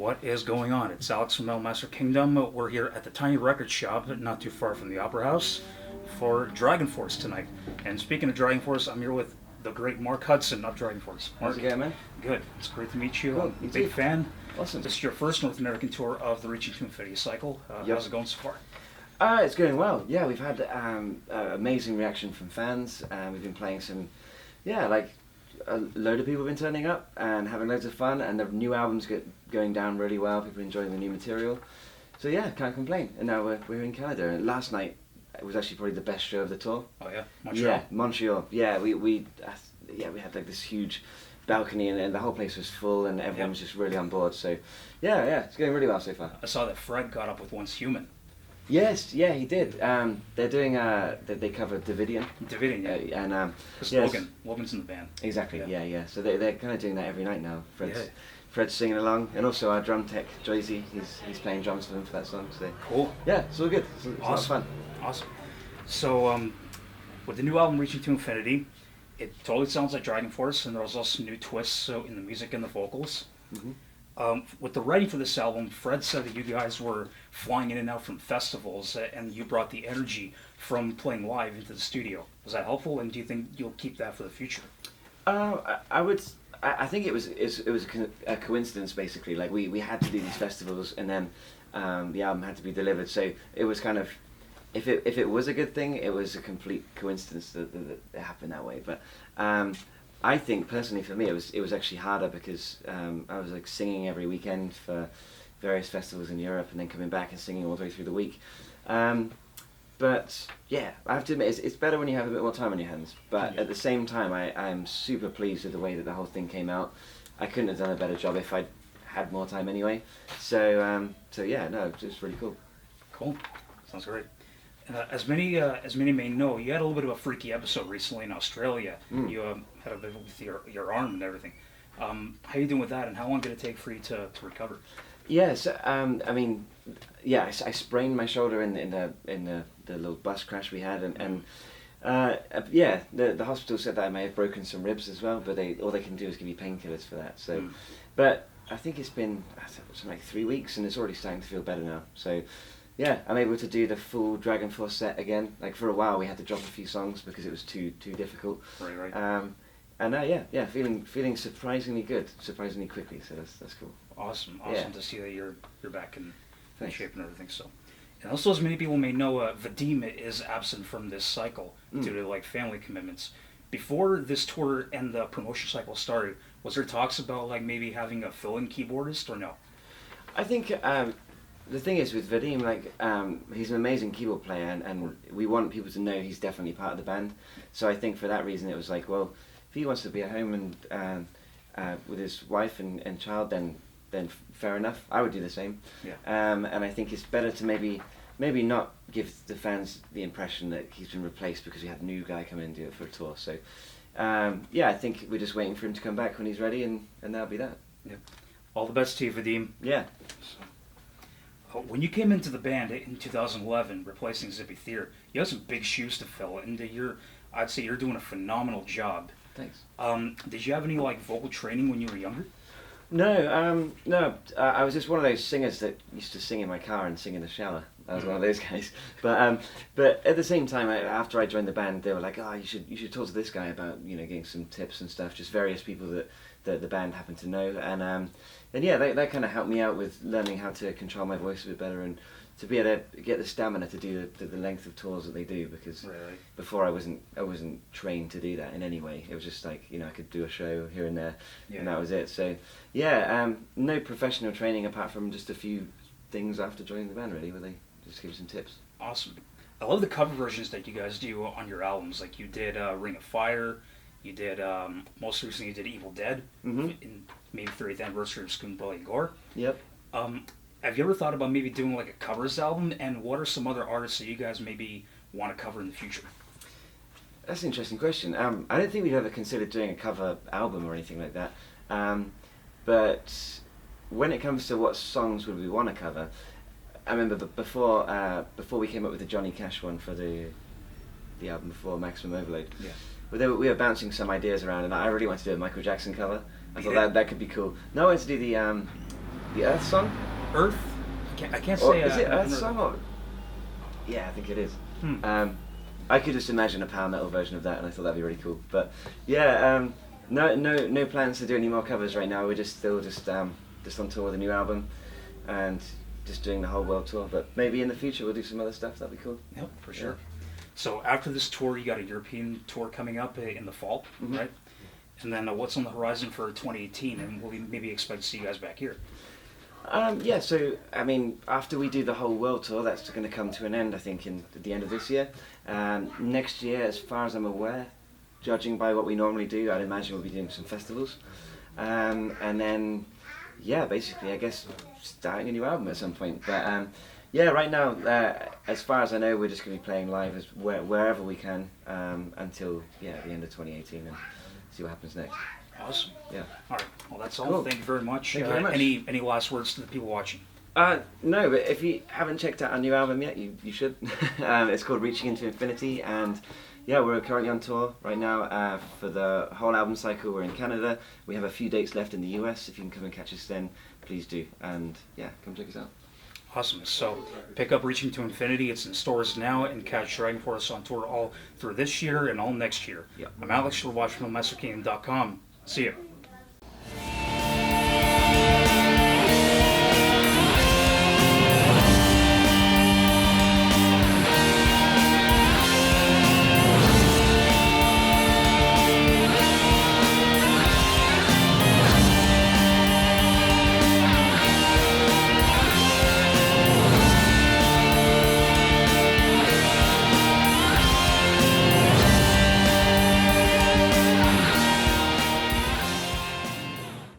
What is going on? It's Alex from Metal Master Kingdom. We're here at the tiny record shop, not too far from the Opera House, for DragonForce tonight. And speaking of DragonForce, I'm here with the great Marc Hudson of DragonForce. Mark, how's it going, man? Good. It's great to meet you. Cool, I'm a you big too. fan. Awesome. This is your first North American tour of the Reaching to Infinity cycle. Yep. How's it going so far? It's going well. Yeah, we've had amazing reaction from fans. We've been playing some, like a load of people have been turning up and having loads of fun, and the new album's going down really well. People are enjoying the new material. So yeah, can't complain. And now we're in Canada. And last night it was actually probably the best show of the tour. Oh yeah, Montreal. Yeah, Montreal. Yeah, we had like this huge balcony, and the whole place was full, and everyone was just really on board. So yeah, it's going really well so far. I saw that Fred got up with Once Human. Yes, yeah, he did. They're doing they covered Davidian. Davidian, yeah. And Because Logan's in the band. Exactly. Yeah. So they're kind of doing that every night now. Yeah. Fred's singing along, and also our drum tech Joyzy, he's playing drums for them for that song. So Cool. yeah, it's all good. It's Awesome. a lot of fun. Awesome. So, with the new album Reaching to Infinity, it totally sounds like DragonForce, and there's also new twists in the music and the vocals. Mhm. With the writing for this album, Fred said that you guys were flying in and out from festivals, and you brought the energy from playing live into the studio. Was that helpful, and do you think you'll keep that for the future? I think it was a coincidence basically. Like we had to do these festivals, and then the album had to be delivered. So it was kind of, if it was a good thing, it was a complete coincidence that it happened that way. But I think personally for me it was actually harder because I was like singing every weekend for various festivals in Europe, and then coming back and singing all the way through the week. But yeah, I have to admit it's better when you have a bit more time on your hands. But Yeah. at the same time, I'm super pleased with the way that the whole thing came out. I couldn't have done a better job if I'd had more time anyway. So yeah, no, it's just really cool. Cool. Sounds great. As many may know, you had a little bit of a freaky episode recently in Australia. You had a bit with your arm and everything. How are you doing with that, and how long did it take for you to recover? Yes, I mean, I sprained my shoulder in the little bus crash we had, and the hospital said that I may have broken some ribs as well, but all they can do is give you painkillers for that. So, but I think it's been something like 3 weeks, and it's already starting to feel better now. So, yeah, I'm able to do the full DragonForce set again. Like for a while, we had to drop a few songs because it was too difficult. Right. And feeling surprisingly good, surprisingly quickly. So that's cool. Awesome Yeah. to see that you're back in Thanks. shape and everything. So, and also as many people may know, Vadim is absent from this cycle due to like family commitments. Before this tour and the promotion cycle started, was there talks about like maybe having a fill-in keyboardist or no? I think the thing is with Vadim, like he's an amazing keyboard player, and we want people to know he's definitely part of the band. So I think for that reason, it was like, well, if he wants to be at home and with his wife and child, then fair enough. I would do the same. Yeah. And I think it's better to maybe not give the fans the impression that he's been replaced because we had a new guy come in and do it for a tour. So I think we're just waiting for him to come back when he's ready, and that'll be that. Yeah. All the best to you, Vadim. Yeah. So, when you came into the band in 2011, replacing Zippy Thier, you had some big shoes to fill, and I'd say you're doing a phenomenal job. Thanks. Did you have any like vocal training when you were younger? No. I was just one of those singers that used to sing in my car and sing in the shower. I was one of those guys. But at the same time, after I joined the band, they were like, "Oh, you should talk to this guy about getting some tips and stuff." Just various people that the band happened to know, and yeah, that kind of helped me out with learning how to control my voice a bit better and to be able to get the stamina to do the length of tours that they do, because Right. before I wasn't trained to do that in any way. It was just like I could do a show here and there, Yeah. and that was it. So yeah, no professional training apart from just a few things after joining the band, really, where they just give some tips. Awesome. I love the cover versions that you guys do on your albums. Like you did Ring of Fire, you did, most recently you did Evil Dead, in maybe 30th anniversary of Spoonbelly and Gore. Yep. Have you ever thought about maybe doing like a covers album, and what are some other artists that you guys maybe want to cover in the future? That's an interesting question. I don't think we've ever considered doing a cover album or anything like that. But when it comes to what songs would we want to cover, I remember before we came up with the Johnny Cash one for the album before Maximum Overload. Yeah. But we were bouncing some ideas around, and I really wanted to do a Michael Jackson cover. I thought that could be cool. No, I wanted to do the The Earth Song? Earth? I can't Or say. is it I've Earth never- Song? Or... Yeah, I think it is. Hmm. I could just imagine a power metal version of that, and I thought that'd be really cool. But yeah, no plans to do any more covers right now. We're just on tour with a new album, and just doing the whole world tour. But maybe in the future we'll do some other stuff. That'd be cool. Yep, for sure. So after this tour, you got a European tour coming up in the fall, right? And then what's on the horizon for 2018, and will we maybe expect to see you guys back here? Yeah, so I mean, after we do the whole world tour, that's going to come to an end, I think, at the end of this year. Next year, as far as I'm aware, judging by what we normally do, I'd imagine we'll be doing some festivals. And then, yeah, basically, I guess, starting a new album at some point. But yeah, right now, as far as I know, we're just going to be playing live wherever we can until, the end of 2018 and see what happens next. Awesome. Yeah. All right. Well, that's all. Cool. Thank you very much. Thank you very much. Any last words to the people watching? No, but if you haven't checked out our new album yet, you should. It's called Reaching Into Infinity, and yeah, we're currently on tour right now for the whole album cycle. We're in Canada. We have a few dates left in the US. If you can come and catch us then, please do. And yeah, come check us out. Awesome. So pick up Reaching to Infinity. It's in stores now, and catch DragonForce on tour all through this year and all next year. Yep. I'm Alex. You're watching from MasterKingdom.com. See you.